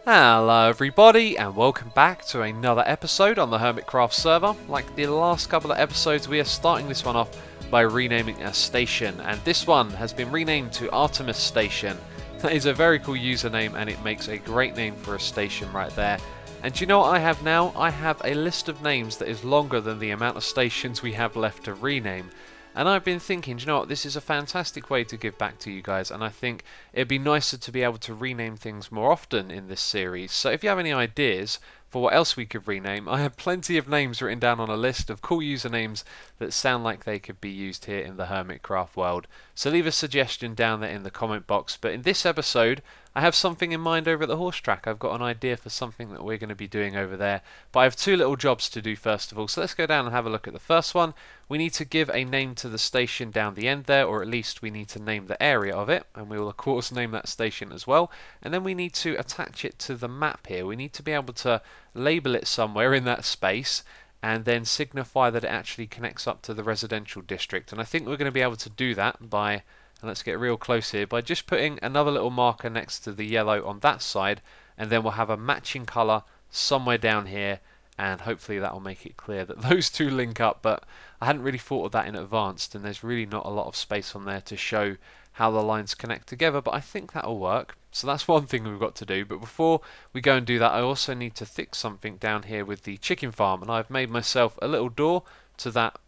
Hello everybody and welcome back to another episode on the Hermitcraft server. Like the last couple of episodes, we are starting this one off by renaming a station, and this one has been renamed to Artemis Station. That is a very cool username and it makes a great name for a station right there. And do you know what I have now? I have a list of names that is longer than the amount of stations we have left to rename. And I've been thinking, do you know what, this is a fantastic way to give back to you guys, and I think it'd be nicer to be able to rename things more often in this series. So if you have any ideas for what else we could rename, I have plenty of names written down on a list of cool usernames that sound like they could be used here in the Hermitcraft world. So leave a suggestion down there in the comment box. But in this episode, I have something in mind over at the horse track. I've got an idea for something that we're going to be doing over there. But I have two little jobs to do first of all. So let's go down and have a look at the first one. We need to give a name to the station down the end there, or at least we need to name the area of it. And we will of course name that station as well. And then we need to attach it to the map here. We need to be able to label it somewhere in that space and then signify that it actually connects up to the residential district. And I think we're going to be able to do that by, and let's get real close here, by just putting another little marker next to the yellow on that side, and then we'll have a matching colour somewhere down here, and hopefully that will make it clear that those two link up. But I hadn't really thought of that in advance, and there's really not a lot of space on there to show how the lines connect together, but I think that'll work. So that's one thing we've got to do. But before we go and do that, I also need to fix something down here with the chicken farm, and I've made myself a little door to that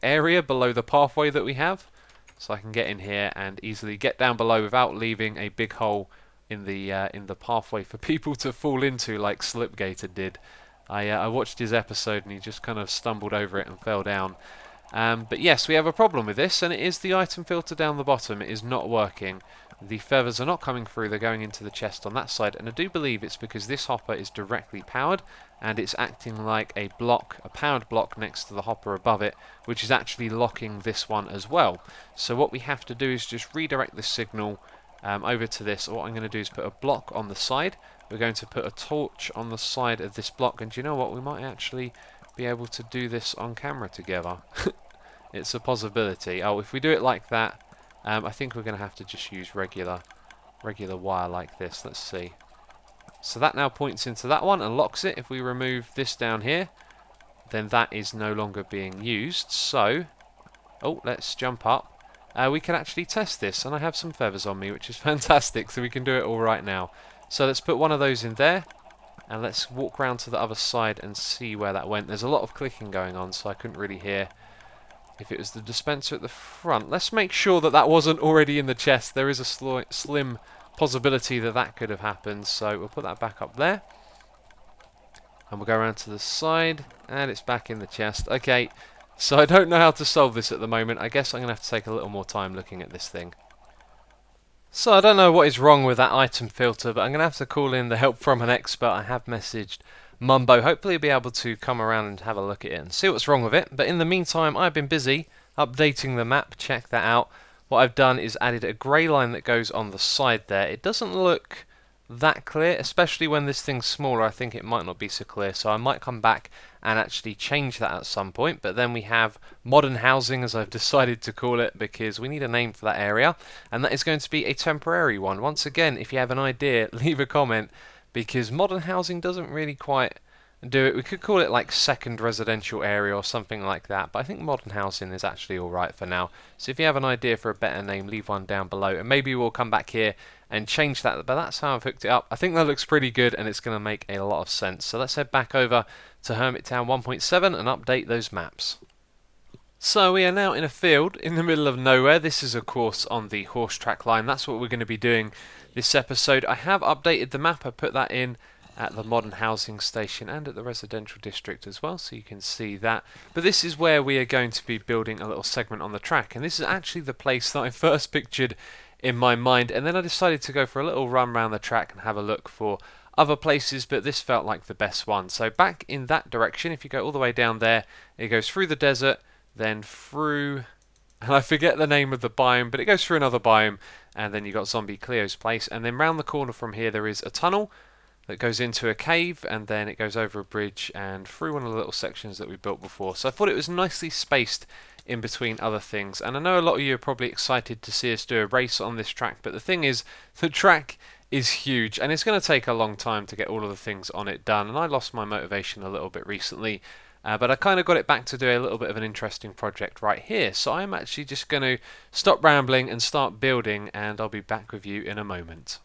area below the pathway that we have, so I can get in here and easily get down below without leaving a big hole in the pathway for people to fall into like Slipgator did. I watched his episode and he just kind of stumbled over it and fell down. But yes, we have a problem with this, and it is the item filter down the bottom. It is not working. The feathers are not coming through, they're going into the chest on that side, and I do believe it's because this hopper is directly powered and it's acting like a block, a powered block next to the hopper above it, which is actually locking this one as well. So what we have to do is just redirect the signal over to this. What I'm going to do is put a block on the side. We're going to put a torch on the side of this block, and do you know what, we might actually be able to do this on camera together. It's a possibility. Oh, if we do it like that, I think we're going to have to just use regular wire like this. Let's see. So that now points into that one and locks it. If we remove this down here, then that is no longer being used. So, oh, let's jump up. We can actually test this, and I have some feathers on me, which is fantastic, so we can do it all right now. So let's put one of those in there, and let's walk around to the other side and see where that went. There's a lot of clicking going on, so I couldn't really hear if it was the dispenser at the front. Let's make sure that that wasn't already in the chest. There is a slim possibility that that could have happened, so we'll put that back up there. And we'll go around to the side, and it's back in the chest. Okay, so I don't know how to solve this at the moment. I guess I'm going to have to take a little more time looking at this thing. So I don't know what is wrong with that item filter, but I'm going to have to call in the help from an expert. I have messaged Mumbo. Hopefully he'll be able to come around and have a look at it and see what's wrong with it. But in the meantime, I've been busy updating the map. Check that out. What I've done is added a grey line that goes on the side there. It doesn't look that clear, especially when this thing's smaller. I think it might not be so clear, so I might come back and actually change that at some point. But then we have modern housing, as I've decided to call it, because we need a name for that area, and that is going to be a temporary one. Once again, if you have an idea, leave a comment, because modern housing doesn't really quite do it. We could call it like second residential area or something like that, but I think modern housing is actually alright for now. So if you have an idea for a better name, leave one down below, and maybe we'll come back here and change that. But that's how I've hooked it up. I think that looks pretty good, and it's going to make a lot of sense. So let's head back over to Hermittown 1.7 and update those maps. So we are now in a field in the middle of nowhere. This is of course on the horse track line. That's what we're going to be doing this episode. I have updated the map. I put that in at the modern housing station and at the residential district as well, so you can see that. But this is where we are going to be building a little segment on the track, and this is actually the place that I first pictured in my mind, and then I decided to go for a little run around the track and have a look for other places, but this felt like the best one. So back in that direction, if you go all the way down there, it goes through the desert, then through, and I forget the name of the biome, but it goes through another biome, and then you got Zombie Cleo's place, and then round the corner from here there is a tunnel that goes into a cave, and then it goes over a bridge and through one of the little sections that we built before. So I thought it was nicely spaced in between other things, and I know a lot of you are probably excited to see us do a race on this track, but the thing is, the track is huge, and it's going to take a long time to get all of the things on it done, and I lost my motivation a little bit recently, but I kind of got it back to do a little bit of an interesting project right here. So I'm actually just going to stop rambling and start building, and I'll be back with you in a moment.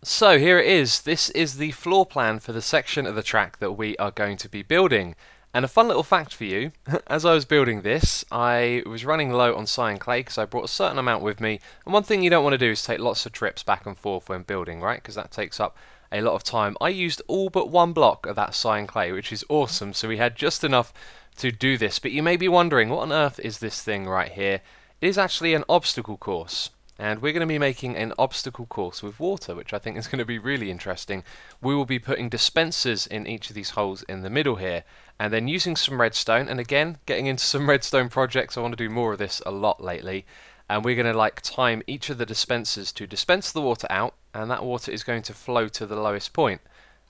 So here it is. This is the floor plan for the section of the track that we are going to be building. And a fun little fact for you, as I was building this, I was running low on cyan clay because I brought a certain amount with me. And one thing you don't want to do is take lots of trips back and forth when building, right? Because that takes up a lot of time. I used all but one block of that cyan clay, which is awesome. So we had just enough to do this. But you may be wondering, what on earth is this thing right here? It is actually an obstacle course. And we're going to be making an obstacle course with water, which I think is going to be really interesting. We will be putting dispensers in each of these holes in the middle here, and then using some redstone, and again, getting into some redstone projects. I want to do more of this a lot lately. And we're going to time each of the dispensers to dispense the water out, and that water is going to flow to the lowest point.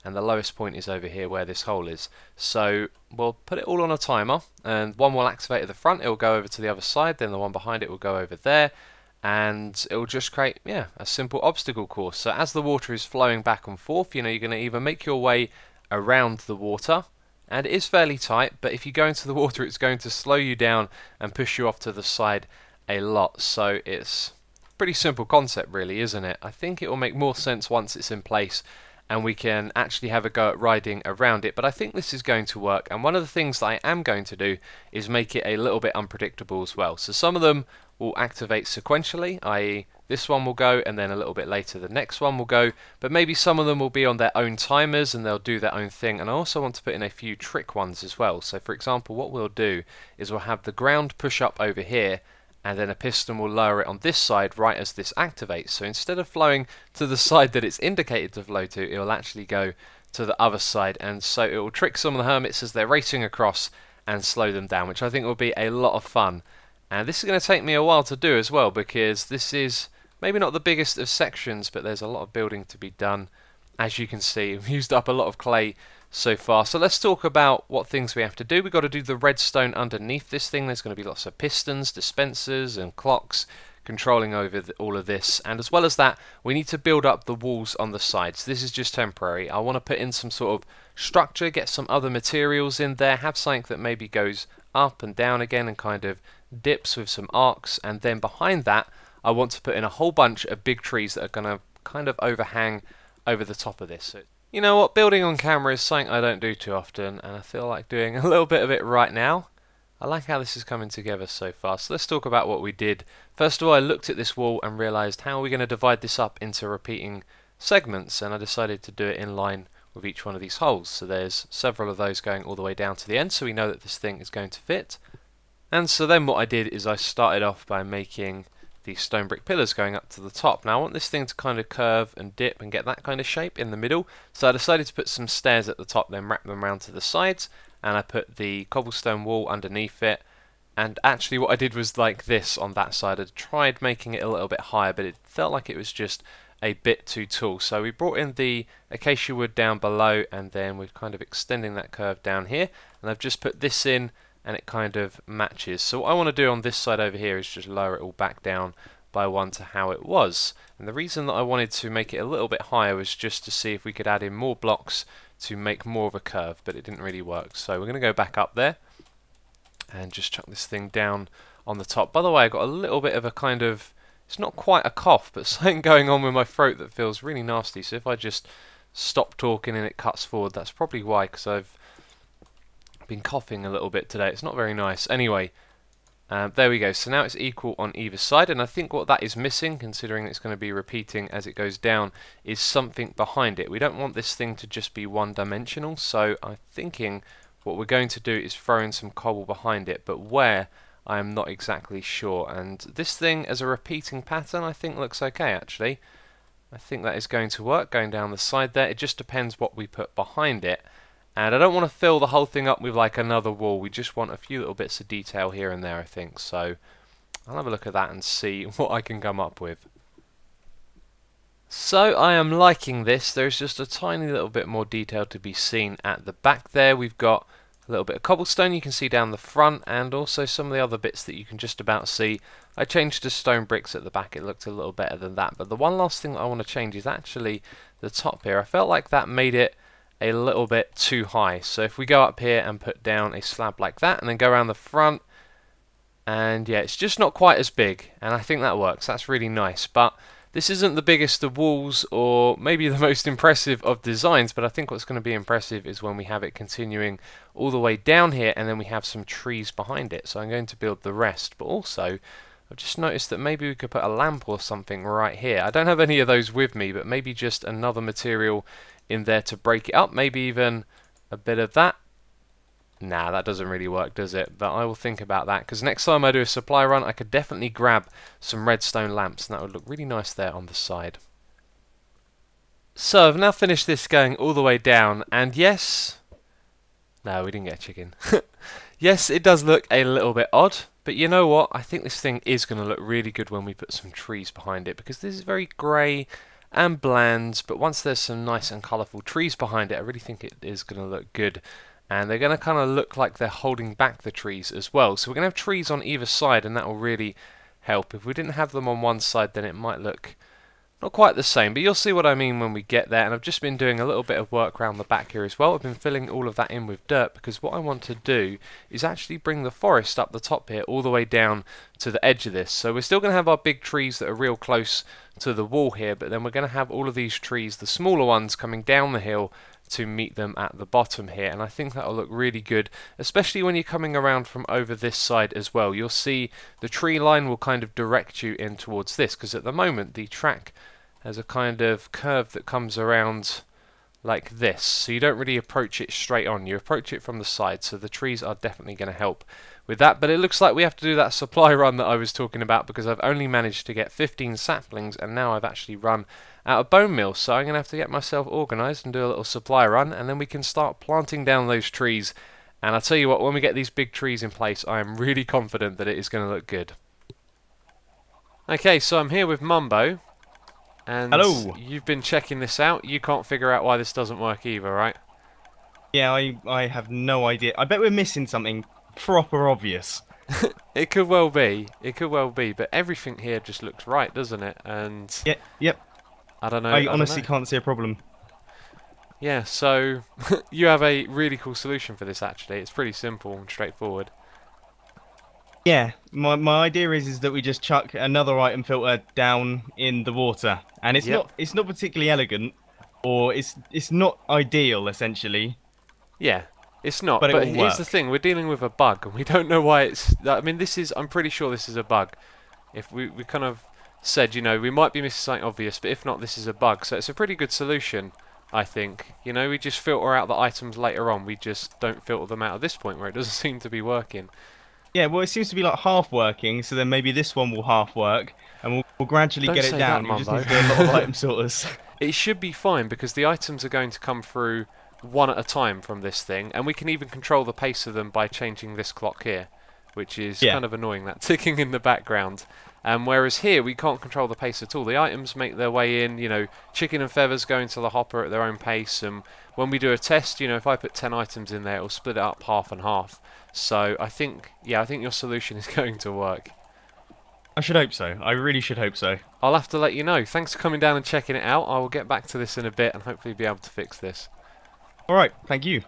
And the lowest point is over here where this hole is. So we'll put it all on a timer, and one will activate at the front, it will go over to the other side, then the one behind it will go over there. And it will just create, a simple obstacle course. So as the water is flowing back and forth, you're going to either make your way around the water, and it is fairly tight, but if you go into the water, it's going to slow you down and push you off to the side a lot. So it's a pretty simple concept, really, isn't it? I think it will make more sense once it's in place and we can actually have a go at riding around it, but I think this is going to work. And one of the things that I am going to do is make it a little bit unpredictable as well. So some of them will activate sequentially, i.e. this one will go and then a little bit later the next one will go, but maybe some of them will be on their own timers and they'll do their own thing. And I also want to put in a few trick ones as well. So for example, what we'll do is we'll have the ground push up over here, and then a piston will lower it on this side right as this activates. So instead of flowing to the side that it's indicated to flow to, it will actually go to the other side, and so it will trick some of the hermits as they're racing across and slow them down, which I think will be a lot of fun. And this is going to take me a while to do as well, because this is maybe not the biggest of sections, but there's a lot of building to be done. As you can see, we've used up a lot of clay so far. So let's talk about what things we have to do. We've got to do the redstone underneath this thing. There's going to be lots of pistons, dispensers and clocks controlling over all of this, and as well as that, we need to build up the walls on the sides. This is just temporary. I want to put in some sort of structure, get some other materials in there, have something that maybe goes up and down again and kind of dips with some arcs, and then behind that I want to put in a whole bunch of big trees that are going to kind of overhang over the top of this. So, you know what, building on camera is something I don't do too often, and I feel like doing a little bit of it right now. I like how this is coming together so far. So let's talk about what we did. First of all, I looked at this wall and realised, how are we going to divide this up into repeating segments, and I decided to do it in line with each one of these holes. So there's several of those going all the way down to the end, so we know that this thing is going to fit. And so then what I did is I started off by making these stone brick pillars going up to the top. Now I want this thing to kind of curve and dip and get that kind of shape in the middle, so I decided to put some stairs at the top, then wrap them around to the sides, and I put the cobblestone wall underneath it. And actually what I did was like this on that side. I tried making it a little bit higher, but it felt like it was just a bit too tall, so we brought in the acacia wood down below, and then we're kind of extending that curve down here, and I've just put this in and it kind of matches. So what I want to do on this side over here is just lower it all back down by one to how it was. And the reason that I wanted to make it a little bit higher was just to see if we could add in more blocks to make more of a curve, but it didn't really work. So we're going to go back up there and just chuck this thing down on the top. By the way, I got a little bit of a kind of, it's not quite a cough, but something going on with my throat that feels really nasty. So if I just stop talking and it cuts forward, that's probably why, because I've been coughing a little bit today. It's not very nice. Anyway, there we go. So now it's equal on either side, and I think what that is missing, considering it's going to be repeating as it goes down, is something behind it. We don't want this thing to just be one-dimensional, so I'm thinking what we're going to do is throw in some cobble behind it, but where, I am not exactly sure. And this thing as a repeating pattern I think looks okay actually. I think that is going to work, going down the side there. It just depends what we put behind it. And I don't want to fill the whole thing up with like another wall. We just want a few little bits of detail here and there, I think. So I'll have a look at that and see what I can come up with. So I am liking this. There's just a tiny little bit more detail to be seen at the back there. We've got A little bit of cobblestone you can see down the front, and also some of the other bits that you can just about see. I changed to stone bricks at the back, it looked a little better than that. But the one last thing that I want to change is actually the top here. I felt like that made it a little bit too high. So if we go up here and put down a slab like that, and then go around the front, and yeah, it's just not quite as big, and I think that works. That's really nice. But this isn't the biggest of walls, or maybe the most impressive of designs, but I think what's going to be impressive is when we have it continuing all the way down here, and then we have some trees behind it. So I'm going to build the rest, but also I've just noticed that maybe we could put a lamp or something right here. I don't have any of those with me, but maybe just another material in there to break it up, maybe even a bit of that. Nah, that doesn't really work, does it? But I will think about that, because next time I do a supply run, I could definitely grab some redstone lamps, and that would look really nice there on the side. So I've now finished this going all the way down, and yes... No, we didn't get a chicken. Yes, it does look a little bit odd, but you know what? I think this thing is going to look really good when we put some trees behind it, because this is very grey and bland, but once there's some nice and colourful trees behind it, I really think it is going to look good. And they're going to kind of look like they're holding back the trees as well. So we're going to have trees on either side, and that will really help. If we didn't have them on one side, then it might look not quite the same, but you'll see what I mean when we get there. And I've just been doing a little bit of work around the back here as well. I've been filling all of that in with dirt, because what I want to do is actually bring the forest up the top here all the way down to the edge of this. So we're still going to have our big trees that are real close to the wall here, but then we're going to have all of these trees, the smaller ones, coming down the hill to meet them at the bottom here, and I think that'll look really good, especially when you're coming around from over this side as well. You'll see the tree line will kind of direct you in towards this, because at the moment the track has a kind of curve that comes around like this, so you don't really approach it straight on, you approach it from the side, so the trees are definitely going to help with that. But it looks like we have to do that supply run that I was talking about, because I've only managed to get 15 saplings, and now I've actually run out of bone meal, so I'm going to have to get myself organised and do a little supply run, and then we can start planting down those trees. And I'll tell you what, when we get these big trees in place, I am really confident that it is going to look good. Okay, so I'm here with Mumbo, and Hello. You've been checking this out. You can't figure out why this doesn't work either, right? Yeah, I have no idea. I bet we're missing something proper obvious. It could well be. It could well be. But everything here just looks right, doesn't it? And Yep. I don't know. I honestly can't see a problem. Yeah, so you have a really cool solution for this actually. It's pretty simple and straightforward. Yeah, my idea is that we just chuck another item filter down in the water, and it's not particularly elegant, or it's not ideal essentially. Yeah, it's not. But But here's the thing: we're dealing with a bug, and we don't know why it's. I mean, this is. I'm pretty sure this is a bug. If we kind of said, you know, we might be missing something obvious, but if not, this is a bug. So it's a pretty good solution, I think. You know, we just filter out the items later on. We just don't filter them out at this point where it doesn't seem to be working. Yeah, well, it seems to be like half working, so then maybe this one will half work, and we'll gradually Don't get say it down. that, You just need to Mumbo. do a lot of item sorters. It should be fine because the items are going to come through one at a time from this thing, and we can even control the pace of them by changing this clock here, which is kind of annoying, that ticking in the background. Whereas here we can't control the pace at all. The items make their way in, you know, chicken and feathers go into the hopper at their own pace, and when we do a test, you know, if I put 10 items in there, it'll split it up half and half. So I think, yeah, I think your solution is going to work. I should hope so. I really should hope so. I'll have to let you know. Thanks for coming down and checking it out. I will get back to this in a bit and hopefully be able to fix this. Alright, thank you.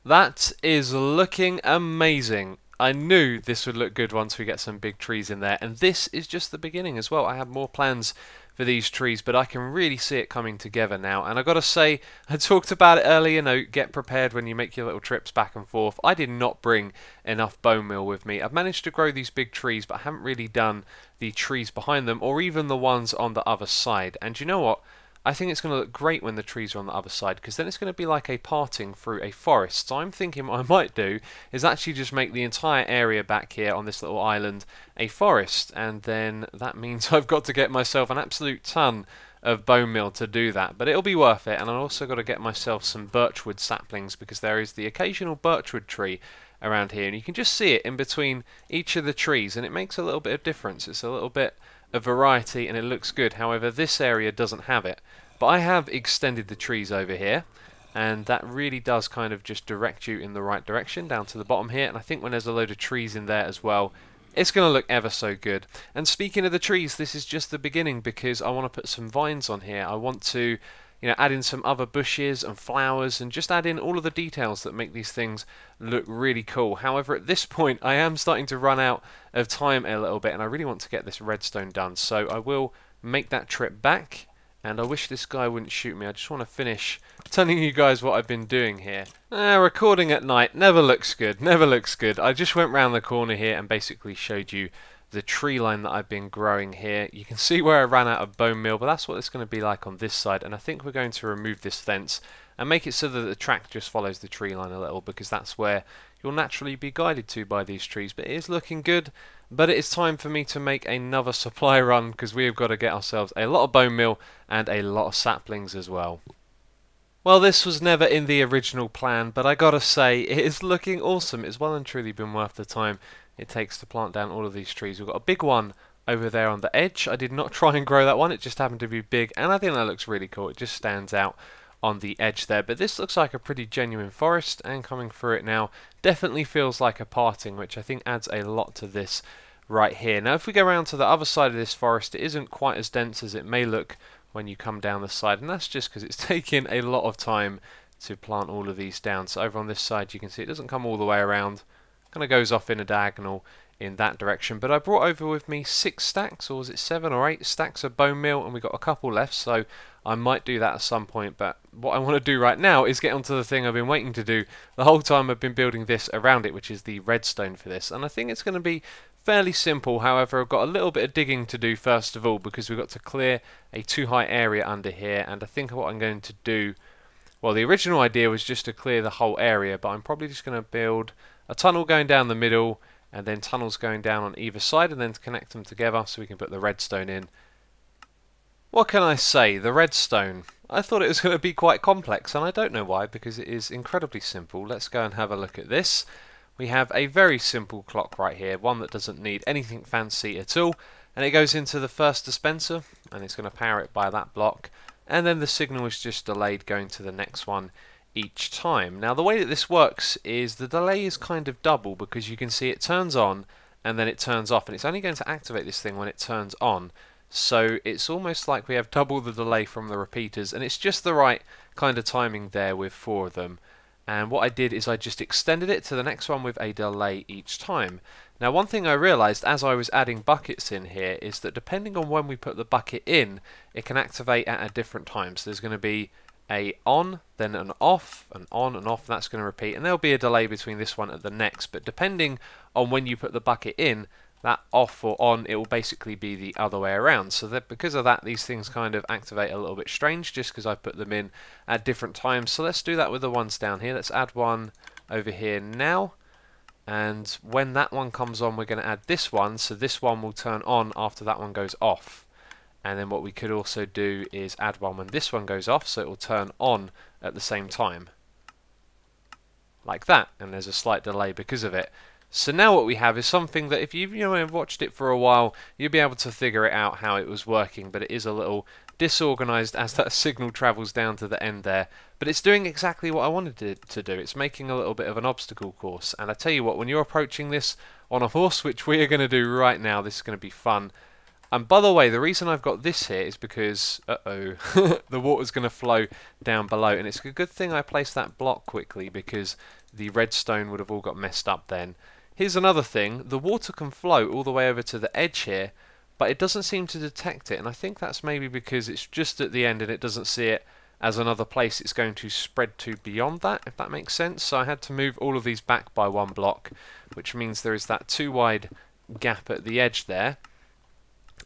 That is looking amazing. I knew this would look good once we get some big trees in there, and this is just the beginning as well. I have more plans for these trees, but I can really see it coming together now. And I gotta say, I talked about it earlier, you know, get prepared when you make your little trips back and forth. I did not bring enough bone meal with me. I've managed to grow these big trees, but I haven't really done the trees behind them, or even the ones on the other side. And you know what? I think it's going to look great when the trees are on the other side, because then it's going to be like a parting through a forest. So I'm thinking what I might do is actually just make the entire area back here on this little island a forest, and then that means I've got to get myself an absolute ton of bone meal to do that, but it'll be worth it. And I've also got to get myself some birchwood saplings, because there is the occasional birchwood tree around here, and you can just see it in between each of the trees, and it makes a little bit of difference. It's a little bit of variety and it looks good. However, this area doesn't have it, but I have extended the trees over here, and that really does kind of just direct you in the right direction down to the bottom here. And I think when there's a load of trees in there as well, it's going to look ever so good. And speaking of the trees, this is just the beginning, because I want to put some vines on here. I want to, you know, add in some other bushes and flowers and just add in all of the details that make these things look really cool. However, at this point I am starting to run out of time a little bit, and I really want to get this redstone done, so I will make that trip back. And I wish this guy wouldn't shoot me. I just want to finish telling you guys what I've been doing here. Recording at night never looks good, never looks good. I just went round the corner here and basically showed you the tree line that I've been growing here. You can see where I ran out of bone meal, but that's what it's going to be like on this side. And I think we're going to remove this fence and make it so that the track just follows the tree line a little, because that's where you'll naturally be guided to by these trees. But it is looking good. But it is time for me to make another supply run, because we have got to get ourselves a lot of bone meal and a lot of saplings as well. Well, this was never in the original plan, but I gotta say, it is looking awesome. It's well and truly been worth the time it takes to plant down all of these trees. We've got a big one over there on the edge. I did not try and grow that one, it just happened to be big, and I think that looks really cool. It just stands out on the edge there. But this looks like a pretty genuine forest, and coming through it now definitely feels like a parting, which I think adds a lot to this right here. Now if we go around to the other side of this forest, it isn't quite as dense as it may look when you come down the side, and that's just because it's taking a lot of time to plant all of these down. So over on this side you can see it doesn't come all the way around, kind of goes off in a diagonal in that direction. But I brought over with me 6 stacks, or was it 7 or 8 stacks of bone meal, and we got a couple left, so I might do that at some point. But what I want to do right now is get onto the thing I've been waiting to do the whole time I've been building this around it, which is the redstone for this. And I think it's going to be fairly simple. However, I've got a little bit of digging to do first of all, because we've got to clear a too high area under here. And I think what I'm going to do, well, the original idea was just to clear the whole area, but I'm probably just going to build a tunnel going down the middle, and then tunnels going down on either side, and then to connect them together so we can put the redstone in. What can I say? The redstone. I thought it was going to be quite complex, and I don't know why, because it is incredibly simple. Let's go and have a look at this. We have a very simple clock right here, one that doesn't need anything fancy at all, and it goes into the first dispenser, and it's going to power it by that block, and then the signal is just delayed going to the next one each time. Now the way that this works is the delay is kind of double, because you can see it turns on and then it turns off, and it's only going to activate this thing when it turns on. So it's almost like we have double the delay from the repeaters, and it's just the right kind of timing there with 4 of them. And what I did is I just extended it to the next one with a delay each time. Now one thing I realised as I was adding buckets in here is that depending on when we put the bucket in, it can activate at a different time. So there's going to be a on, then an off, an on and off, and that's going to repeat, and there'll be a delay between this one and the next. But depending on when you put the bucket in, that off or on, it will basically be the other way around. So that because of that, these things kind of activate a little bit strange, just because I put them in at different times. So let's do that with the ones down here. Let's add one over here now, and when that one comes on, we're going to add this one, so this one will turn on after that one goes off. And then what we could also do is add one when this one goes off, so it will turn on at the same time, like that, and there's a slight delay because of it. So now what we have is something that if you've watched it for a while, you'll be able to figure it out how it was working, but it is a little disorganized as that signal travels down to the end there. But it's doing exactly what I wanted it to do. It's making a little bit of an obstacle course. And I tell you what, when you're approaching this on a horse, which we are going to do right now, this is going to be fun. And by the way, the reason I've got this here is because, the water's going to flow down below. And it's a good thing I placed that block quickly, because the redstone would have all got messed up then. Here's another thing, the water can flow all the way over to the edge here, but it doesn't seem to detect it, and I think that's maybe because it's just at the end and it doesn't see it as another place it's going to spread to beyond that, if that makes sense. So I had to move all of these back by 1 block, which means there is that too wide gap at the edge there.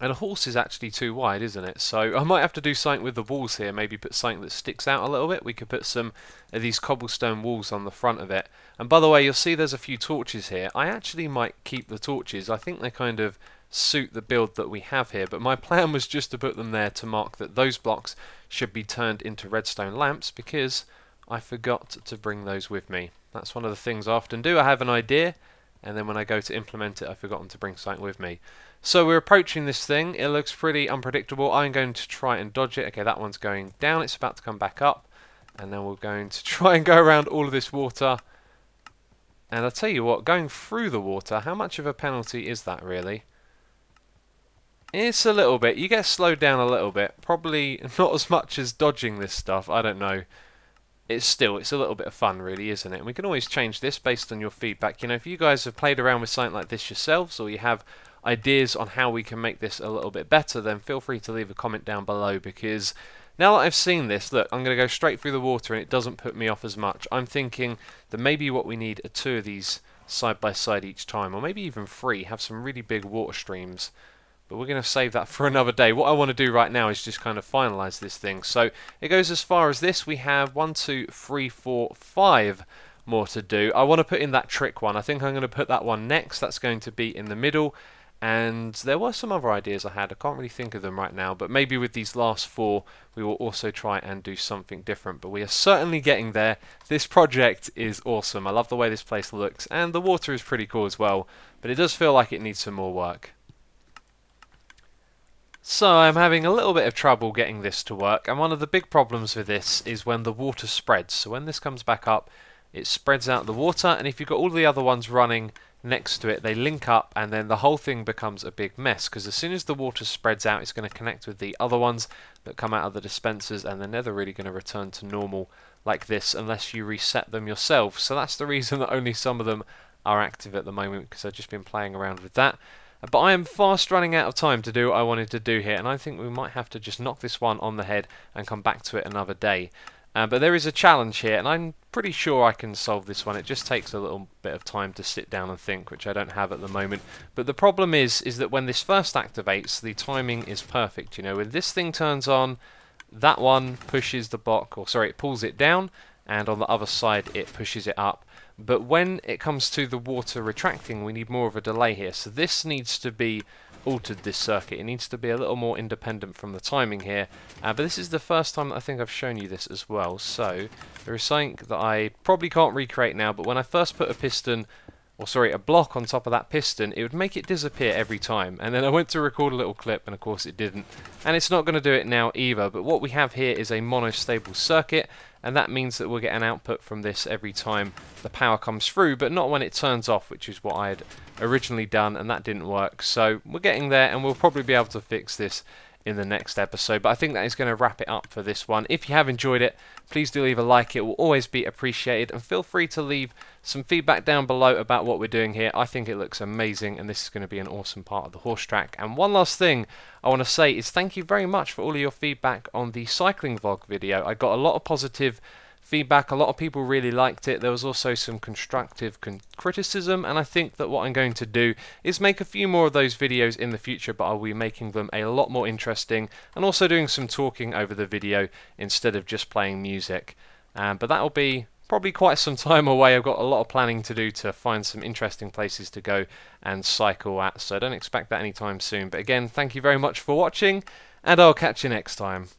And a horse is actually too wide, isn't it? So I might have to do something with the walls here, maybe put something that sticks out a little bit. We could put some of these cobblestone walls on the front of it. And by the way, you'll see there's a few torches here. I actually might keep the torches. I think they kind of suit the build that we have here, but my plan was just to put them there to mark that those blocks should be turned into redstone lamps, because I forgot to bring those with me. That's one of the things I often do. I have an idea, and then when I go to implement it, I've forgotten to bring something with me. So we're approaching this thing. It looks pretty unpredictable. I'm going to try and dodge it. Okay, that one's going down. It's about to come back up. And then we're going to try and go around all of this water. And I'll tell you what, going through the water, how much of a penalty is that really? It's a little bit. You get slowed down a little bit. Probably not as much as dodging this stuff. I don't know. It's a little bit of fun really, isn't it? And we can always change this based on your feedback. You know, if you guys have played around with something like this yourselves, or you have ideas on how we can make this a little bit better, then feel free to leave a comment down below, because now that I've seen this, look, I'm going to go straight through the water and it doesn't put me off as much. I'm thinking that maybe what we need are 2 of these side by side each time, or maybe even 3, have some really big water streams. But we're going to save that for another day. What I want to do right now is just kind of finalize this thing. So it goes as far as this. We have 1, 2, 3, 4, 5 more to do. I want to put in that trick one. I think I'm going to put that one next. That's going to be in the middle. And there were some other ideas I had. I can't really think of them right now. But maybe with these last 4, we will also try and do something different. But we are certainly getting there. This project is awesome. I love the way this place looks. And the water is pretty cool as well. But it does feel like it needs some more work. So I'm having a little bit of trouble getting this to work, and one of the big problems with this is when the water spreads. So when this comes back up, it spreads out the water, and if you've got all the other ones running next to it, they link up, and then the whole thing becomes a big mess, because as soon as the water spreads out, it's going to connect with the other ones that come out of the dispensers, and they're never really going to return to normal like this unless you reset them yourself. So that's the reason that only some of them are active at the moment, because I've just been playing around with that. But I am fast running out of time to do what I wanted to do here, and I think we might have to just knock this one on the head and come back to it another day. But there is a challenge here, and I'm pretty sure I can solve this one. It just takes a little bit of time to sit down and think, which I don't have at the moment. But the problem is that when this first activates, the timing is perfect. You know, when this thing turns on, that one pushes the block, or sorry, it pulls it down, and on the other side it pushes it up. But when it comes to the water retracting, we need more of a delay here. So this needs to be altered, this circuit. It needs to be a little more independent from the timing here. But this is the first time that I think I've shown you this as well. So there is something that I probably can't recreate now, but when I first put a piston, or sorry, a block on top of that piston, it would make it disappear every time. And then I went to record a little clip, and of course it didn't. And it's not going to do it now either. But what we have here is a monostable circuit, and that means that we'll get an output from this every time the power comes through, but not when it turns off, which is what I had originally done, and that didn't work. So we're getting there, and we'll probably be able to fix this in the next episode. But I think that is going to wrap it up for this one. If you have enjoyed it, please do leave a like. It will always be appreciated, and feel free to leave some feedback down below about what we're doing here. I think it looks amazing, and this is going to be an awesome part of the horse track. And one last thing I want to say is thank you very much for all of your feedback on the cycling vlog video. I got a lot of positive feedback. A lot of people really liked it. There was also some constructive criticism, and I think that what I'm going to do is make a few more of those videos in the future, but I'll be making them a lot more interesting and also doing some talking over the video instead of just playing music. But that'll be probably quite some time away. I've got a lot of planning to do to find some interesting places to go and cycle at, so don't expect that anytime soon. But again, thank you very much for watching, and I'll catch you next time.